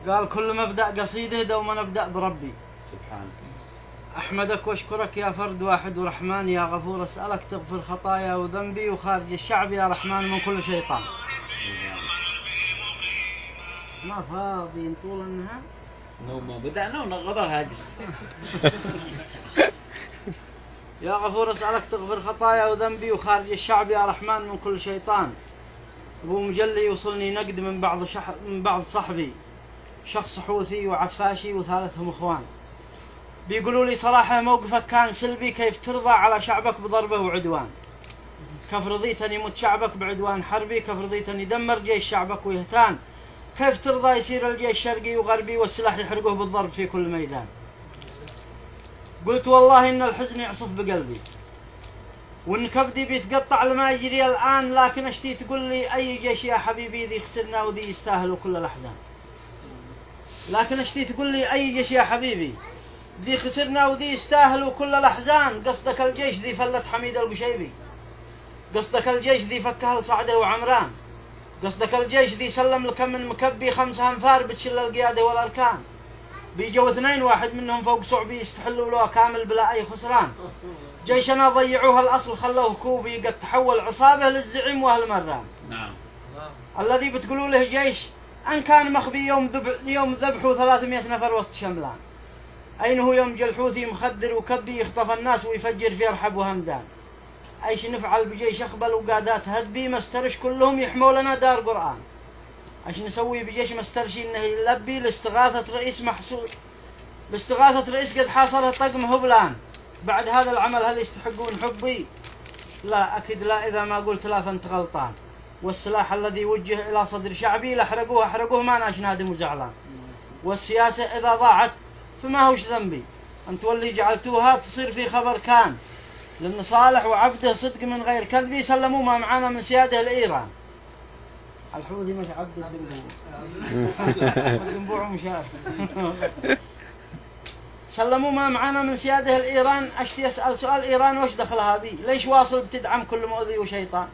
قال كل مبدأ قصيده دوما نبدأ بربي. سبحانك. أحمدك وأشكرك يا فرد واحد ورحمن يا غفور، أسألك تغفر خطايا وذنبي وخارج الشعب يا رحمن من كل شيطان. ما فاضي طول النهار. ما بدأنا ونغضها هاجس. يا غفور أسألك تغفر خطايا وذنبي وخارج الشعب يا رحمن من كل شيطان. أبو مجلي يوصلني نقد من بعض صحبي، شخص حوثي وعفاشي وثالثهم إخوان، بيقولوا لي صراحة موقفك كان سلبي، كيف ترضى على شعبك بضربه وعدوان؟ كيف رضيت أن يموت شعبك بعدوان حربي؟ كيف رضيت أن يدمر جيش شعبك ويهتان؟ كيف ترضى يصير الجيش شرقي وغربي والسلاح يحرقه بالضرب في كل ميدان؟ قلت والله إن الحزن يعصف بقلبي وإن كبدي بيتقطع لما يجري الآن، لكن أشتي تقول لي أي جيش يا حبيبي ذي خسرنا وذي يستاهلوا كل الأحزان. لكن أشتي تقول لي أي جيش يا حبيبي ذي خسرنا وذي يستاهلوا كل الأحزان. قصدك الجيش ذي فلت حميد القشيبي، قصدك الجيش ذي فكه لصعده وعمران، قصدك الجيش ذي سلم لكم من مكبي 5 أنفار بتشل القيادة والأركان، بيجوا 2 واحد منهم فوق صعبي يستحلوا له كامل بلا أي خسران. جيشنا ضيعوها الأصل خلوه كوبي، قد تحول عصابة للزعيم وأهل مران. نعم. الذي بتقولوا له جيش أن كان مخبي يوم ذبحوا 300 نفر وسط شملان. أين هو يوم جلحوثي مخدر وكبي يخطف الناس ويفجر في رحب وهمدان؟ أيش نفعل بجيش أخبل وقادات هدبي مسترش كلهم يحموا لنا دار قرآن؟ أيش نسوي بجيش مسترشي إنه يلبي لاستغاثة رئيس محسود، لاستغاثة رئيس قد حاصره طقم هبلان؟ بعد هذا العمل هل يستحقون حبي؟ لا أكيد لا، إذا ما قلت لا فأنت غلطان. والسلاح الذي وجه إلى صدر شعبي لحرقوه أحرقوه ما ناش نادم وزعلان. والسياسة إذا ضاعت فما هوش ذنبي، أنتوا اللي جعلتوها تصير في خبر كان، لأن صالح وعبده صدق من غير كذب سلموا ما معانا من سياده الإيران. الحوثي مش عبد الدنبوع مشاهد. سلموا ما معانا من سياده الإيران. أشتي أسأل سؤال، إيران وش دخلها بي؟ ليش واصل بتدعم كل مؤذي وشيطان؟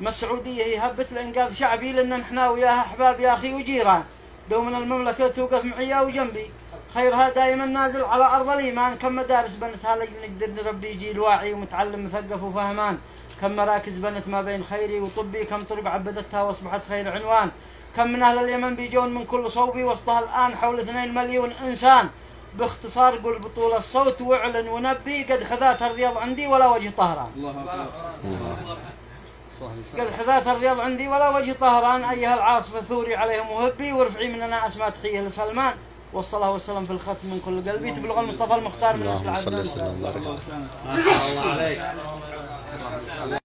ما السعودية هي هبت لإنقاذ شعبي، لأن نحنا وياها أحباب يا أخي وجيران، دوما المملكة توقف معي وجنبي، خيرها دائما نازل على أرض الإيمان. كم مدارس بنتها لجل نقدر نربي جيل واعي ومتعلم مثقف وفهمان، كم مراكز بنت ما بين خيري وطبي، كم طرق عبدتها واصبحت خير عنوان، كم من أهل اليمن بيجون من كل صوبي، وسطها الآن حول 2 مليون إنسان. باختصار قل بطول الصوت واعلن ونبي، قد حذات الرياض عندي ولا وجه طهران. قد حذات الرياض عندي ولا وجه طهران، أيها العاصفة ثوري عليهم وهبي، وارفعي مننا أسماء تحية لسلمان، والصلاة والسلام في الختم من كل قلبي، تبلغ المصطفى المختار من نسل عدنان. ما شاء الله عليك.